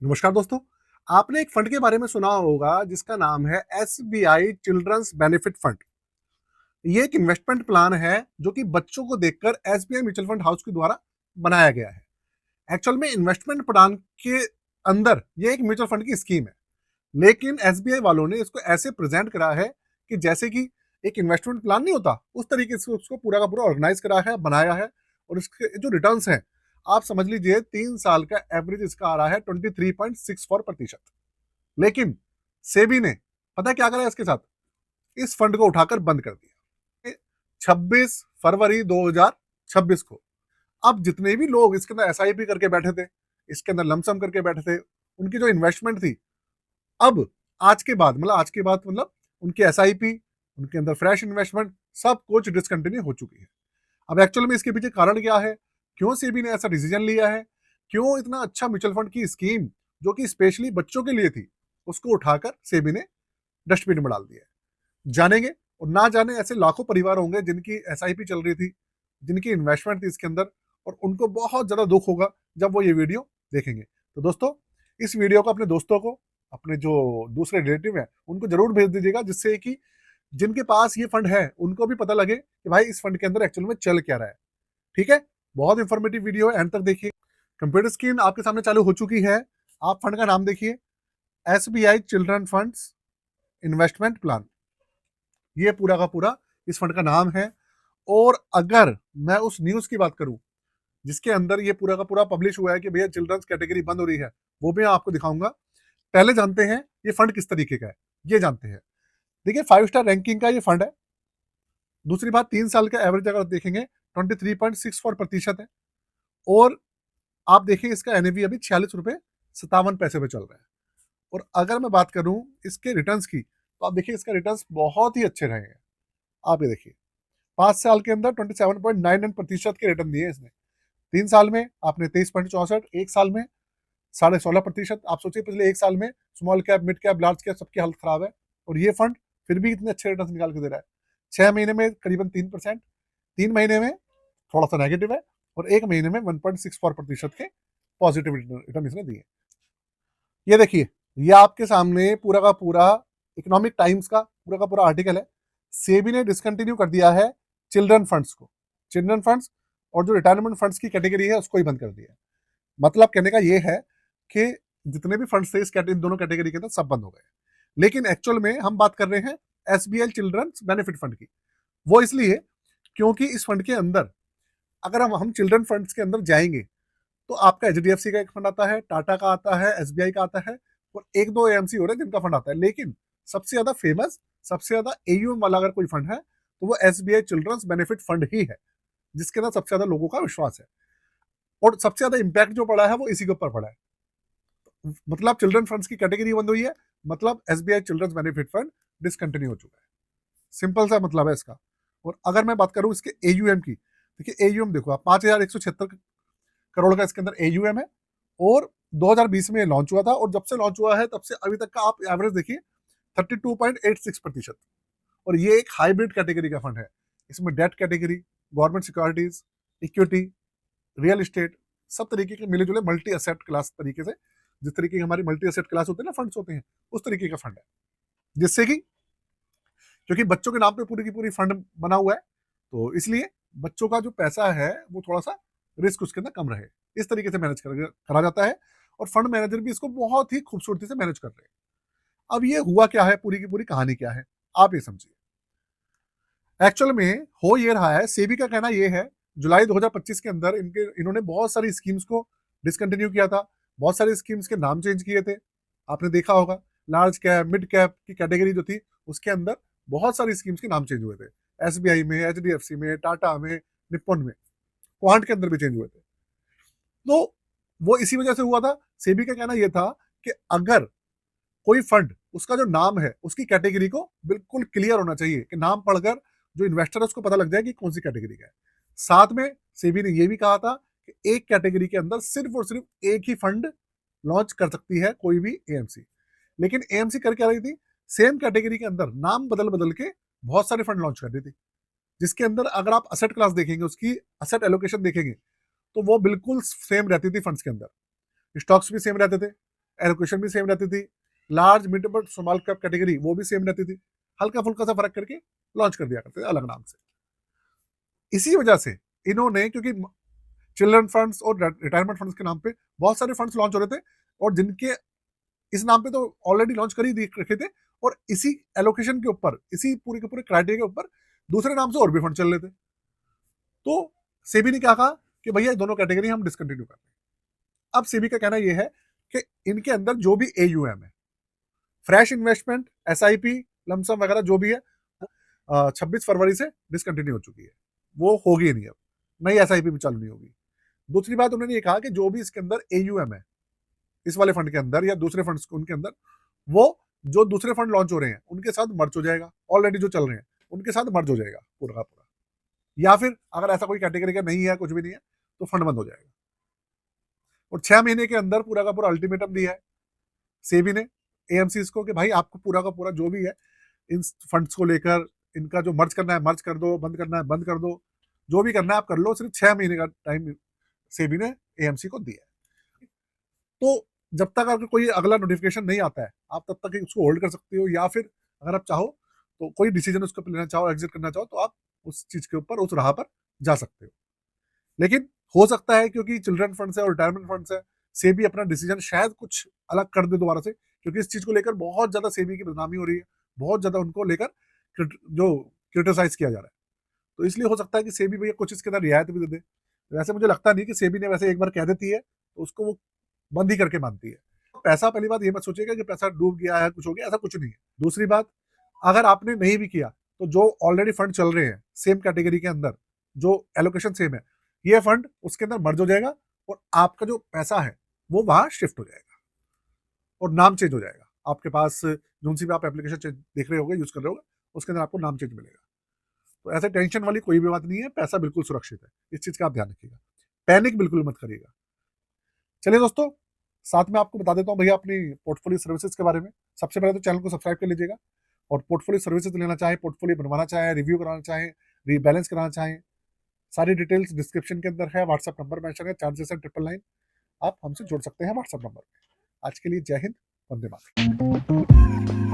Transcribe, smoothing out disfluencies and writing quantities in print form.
नमस्कार दोस्तों। आपने एक फंड के बारे में सुना होगा जिसका नाम है एसबीआई चिल्ड्रंस बेनिफिट फंड। ये एक इन्वेस्टमेंट प्लान है जो कि बच्चों को देखकर एसबीआई म्यूचुअल फंड हाउस के द्वारा बनाया गया है। एक्चुअल में इन्वेस्टमेंट प्लान के अंदर ये एक म्यूचुअल फंड की स्कीम है, लेकिन एसबीआई वालों ने इसको ऐसे प्रेजेंट करा है कि जैसे कि एक इन्वेस्टमेंट प्लान नहीं होता, उस तरीके से उसको पूरा का पूरा ऑर्गेनाइज करा है, बनाया है। और इसके जो रिटर्न्स हैं, आप समझ लीजिए 3 साल का एवरेज इसका आ रहा है 23.64%। लेकिन सेबी ने पता है क्या करा इसके साथ? इस फंड को उठाकर बंद कर दिया 26 फरवरी 2026 को। अब जितने भी लोग इसके अंदर एसआईपी करके बैठे थे, इसके अंदर लमसम करके बैठे थे, उनकी जो इन्वेस्टमेंट थी, अब आज के बाद उनकी एसआईपी, उनके अंदर फ्रेश इन्वेस्टमेंट सब कुछ डिसकंटिन्यू हो चुकी है। अब एक्चुअल में इसके पीछे कारण क्या है? क्यों सेबी ने ऐसा डिसीजन लिया है? क्यों इतना अच्छा म्यूचुअल फंड की स्कीम जो कि स्पेशली बच्चों के लिए थी, उसको उठाकर सेबी ने डस्टबिन में डाल दिया है? जानेंगे। और ना जाने ऐसे लाखों परिवार होंगे जिनकी एसआईपी चल रही थी, जिनकी इन्वेस्टमेंट थी इसके अंदर, और उनको बहुत ज्यादा दुख होगा जब वो ये वीडियो देखेंगे। तो दोस्तों, इस वीडियो को अपने दोस्तों को, अपने जो दूसरे रिलेटिव हैं, उनको जरूर भेज दीजिएगा, जिससे कि जिनके पास ये फंड है उनको भी पता लगे कि भाई इस फंड के अंदर एक्चुअल में चल क्या रहा है। ठीक है, बहुत इंफॉर्मेटिव वीडियो है, एंड तक देखिए। कंप्यूटर स्क्रीन आपके सामने चालू हो चुकी है। आप फंड का नाम देखिए, SBI children funds investment plan. ये पूरा का पूरा इस फंड का नाम है। और अगर मैं उस न्यूज की बात करूं जिसके अंदर ये पूरा का पूरा पब्लिश हुआ है कि भैया चिल्ड्रंस कैटेगरी बंद हो रही है, वो भी मैं आपको दिखाऊंगा। पहले जानते हैं ये फंड किस तरीके का है, ये जानते हैं। देखिए, 5 स्टार रैंकिंग का ये फंड है। दूसरी बात, 3 साल का एवरेज अगर देखेंगे 23.64% है। और आप देखिए, इसका एनएवी अभी 46 रुपए 57 पैसे पे चल रहा है। और अगर मैं बात करूं इसके रिटर्न्स की, तो आप देखिए इसका रिटर्न्स बहुत ही अच्छे रहे हैं। आप ये देखिए, 5 साल के अंदर 27.99% के रिटर्न दिए इसने। 3 साल में आपने 23.64, 1 साल में 16.5%। आप सोचिए, पिछले 1 साल में small cap, mid cap, large cap सबकी हालत खराब है, और ये फंड फिर भी इतने अच्छे रिटर्न निकाल के दे रहा है। 6 महीने में करीबन 3%, 3 महीने में थोड़ा सा नेगेटिव है, और 1 महीने में 1.64% के पॉजिटिव रिटर्न इसने दिए। ये देखिए, ये आपके सामने पूरा का पूरा इकोनॉमिक टाइम्स का पूरा का पूरा आर्टिकल है। सेबी ने डिसकंटिन्यू कर दिया है चिल्ड्रन फंड्स को। चिल्ड्रन फंड्स और जो रिटायरमेंट फंड्स की कैटेगरी है उसको ही बंद कर दिया है। मतलब कहने का ये है कि जितने भी फंड्स थे इन दोनों कैटेगरी के अंदर सब बंद हो गए। लेकिन एक्चुअल में हम बात कर रहे हैं एसबीआई चिल्ड्रन बेनिफिट फंड की। वो इसलिए क्योंकि इस फंड के अंदर अगर हम चिल्ड्रन फंड्स के अंदर जाएंगे, तो आपका एचडीएफसी का एक फंड आता है, टाटा का आता है, एसबीआई का आता है, और एक दो एएमसी हो रहे हैं जिनका फंड आता है। लेकिन सबसे ज्यादा फेमस, सबसे ज्यादा एयूएम वाला अगर कोई फंड है, तो वो एसबीआई चिल्ड्रंस बेनिफिट फंड ही है, जिसके अंदर सबसे ज्यादा लोगों का विश्वास है। और सबसे ज्यादा इंपैक्ट जो पड़ा है वो इसी के ऊपर पड़ा है। मतलब चिल्ड्रन फंड्स की कैटेगरी बंद हुई है, मतलब SBI children's benefit fund discontinue हो चुका है। सिंपल सा मतलब है इसका। और अगर मैं बात करूं इसके एयूएम की, देखिए एयूएम देखो आप, 5,176 करोड़ का इसके अंदर एयूएम है। और 2020 में लॉन्च हुआ था, और जब से लॉन्च हुआ है तब से अभी तक का आप एवरेज देखिए 32.86%। और ये एक हाइब्रिड कैटेगरी का फंड है। इसमें debt category, government securities, equity, real estate, सब तरीके के मिले जुले मल्टी असेट क्लास तरीके से, जिस तरीके की हमारी मल्टी असेट क्लास होते हैं ना, फंड्स होते हैं, उस तरीके का फंड है। जिससे कि क्योंकि बच्चों के नाम पे पूरी की पूरी फंड बना हुआ है, तो इसलिए बच्चों का जो पैसा है वो थोड़ा सा रिस्क उसके अंदर कम रहे, इस तरीके से मैनेज करा जाता है। और फंड मैनेजर भी इसको बहुत ही खूबसूरती से मैनेज कर रहे हैं। अब ये हुआ क्या है, पूरी की पूरी कहानी क्या है, आप ये समझिए। एक्चुअल में हो ये रहा है, सेबी का कहना ये है, जुलाई 2025 के अंदर इन्होंने बहुत सारी स्कीम्स को डिसकंटिन्यू किया था। बहुत सारी स्कीम्स के नाम चेंज किए थे, आपने देखा होगा। लार्ज कैप, मिड कैप की कैटेगरी जो थी, उसके अंदर बहुत सारी स्कीम्स के नाम चेंज हुए थे। एसबीआई में, एचडीएफसी में, टाटा में, निप्पन में, क्वांट के अंदर भी चेंज हुए थे। तो वो इसी वजह से हुआ था। सेबी का कहना यह था कि अगर कोई फंड, उसका जो नाम है उसकी कैटेगरी को बिल्कुल क्लियर होना चाहिए, कि नाम पढ़कर जो इन्वेस्टर है उसको पता लग जाए कि कौन सी कैटेगरी का है। साथ में सेबी ने यह भी कहा था कि एक कैटेगरी के अंदर सिर्फ और सिर्फ एक ही फंड लॉन्च कर सकती है कोई भी एएमसी। लेकिन एएमसी कर क्या रही थी, सेम कैटेगरी के अंदर नाम बदल बदल के बहुत सारे फंड लॉन्च कर रही थी, जिसके अंदर अगर आप असेट क्लास देखेंगे, उसकी असेट एलोकेशन देखेंगे, तो वो बिल्कुल सेम रहती थी फंड्स के अंदर। स्टॉक्स भी सेम रहते थे, एलोकेशन भी सेम रहती थी, large mid but small cap category वो भी सेम रहती थी, हल्का फुल्का सा फर्क करके लॉन्च कर दिया करते थे अलग नाम से। इसी वजह से इन्होंने, क्योंकि चिल्ड्रन फंड्स और रिटायरमेंट फंड्स के नाम पे बहुत सारे फंड्स लॉन्च हो रहे थे, और जिनके इस नाम पे तो ऑलरेडी लॉन्च कर ही रखे थे, और इसी एलोकेशन के ऊपर, इसी पूरे के पूरे क्राइटेरिया के ऊपर दूसरे नाम से और भी फंड चल रहे थे। तो सेबी ने क्या कहा कि भैया दोनों कैटेगरी हम डिसकंटिन्यू कर रहे हैं। अब सेबी का कहना यह है कि इनके अंदर जो भी एयूएम है, फ्रेश इन्वेस्टमेंट, एसआईपी, लमसम वगैरह जो भी है, 26 फरवरी से डिसकंटिन्यू हो चुकी है, वो होगी नहीं, अब नई एसआईपी भी चालू नहीं होगी। दूसरी बात उन्होंने ये कहा कि जो भी इसके अंदर एयूएम है, इस वाले फंड के अंदर या दूसरे फंड्स उनके अंदर, वो जो दूसरे फंड लॉन्च हो रहे हैं उनके साथ मर्ज हो जाएगा, ऑलरेडी जो चल रहे हैं उनके साथ मर्ज हो जाएगा पूरा का पूरा, या फिर अगर ऐसा कोई कैटेगरी का नहीं है, कुछ भी नहीं है, तो फंड बंद हो जाएगा। और 6 महीने के अंदर पूरा का पूरा अल्टीमेटम दिया है सेबी ने एएमसीज को कि भाई आपको पूरा का पूरा जो भी है इन फंड्स को लेकर, इनका जो मर्ज करना है मर्ज कर दो, बंद करना है बंद कर दो, जो भी करना है आप कर लो, सिर्फ 6 महीने का टाइम सेबी ने एएमसी को दिया है। तो जब तक अगर कोई अगला नोटिफिकेशन नहीं आता है, आप तब तक उसको होल्ड कर सकते हो, या फिर अगर आप चाहो तो कोई डिसीजन उसको लेना चाहो, एग्जिट करना चाहो, तो आप उस चीज के ऊपर, उस राह पर जा सकते हो। लेकिन हो सकता है क्योंकि चिल्ड्रन फंड्स है और रिटायरमेंट फंड्स है, सेबी अपना डिसीजन शायद कुछ अलग कर दे दोबारा से, क्योंकि इस चीज को लेकर बहुत ज्यादा सेबी की बदनामी हो रही है, बहुत ज्यादा उनको लेकर जो क्रिटिसाइज किया जा रहा है। तो इसलिए हो सकता है कि सेबी भैया कुछ इसके अंदर रियायत भी दे दे। वैसे मुझे लगता नहीं कि सेबी ने वैसे एक बार कह देती है तो उसको वो बंद ही करके मानती है। पैसा, पहली बात ये मत सोचिएगा कि पैसा डूब गया है, कुछ हो गया, ऐसा कुछ नहीं है। दूसरी बात, अगर आपने नहीं भी किया तो जो ऑलरेडी फंड चल रहे हैं सेम कैटेगरी के अंदर, जो एलोकेशन सेम है, ये फंड उसके अंदर मर्ज हो जाएगा, और आपका जो पैसा है वो वहां शिफ्ट हो जाएगा और नाम चेंज हो जाएगा। आपके पास जो सी भी आप एप्लीकेशन देख रहे होगे, यूज कर रहे होगे, उसके अंदर आपको नाम चेंज मिलेगा। तो ऐसे टेंशन वाली कोई भी बात नहीं है, पैसा बिल्कुल सुरक्षित है, इस चीज का आप ध्यान रखिएगा, पैनिक बिल्कुल मत करिएगा। चलिए दोस्तों, साथ में आपको बता देता हूँ भैया अपनी पोर्टफोलियो सर्विसेज के बारे में। सबसे पहले तो चैनल को सब्सक्राइब कर लीजिएगा, और पोर्टफोलियो सर्विसेज लेना चाहें, पोर्टफोलियो बनवाना चाहें, रिव्यू कराना चाहें, रीबैलेंस कराना चाहें, सारी डिटेल्स डिस्क्रिप्शन के अंदर है, व्हाट्सएप नंबर मेंशन है, चार्जेस है 999, आप हमसे जुड़ सकते हैं व्हाट्सएप नंबर पे। आज के लिए जय हिंद, वंदे मातरम।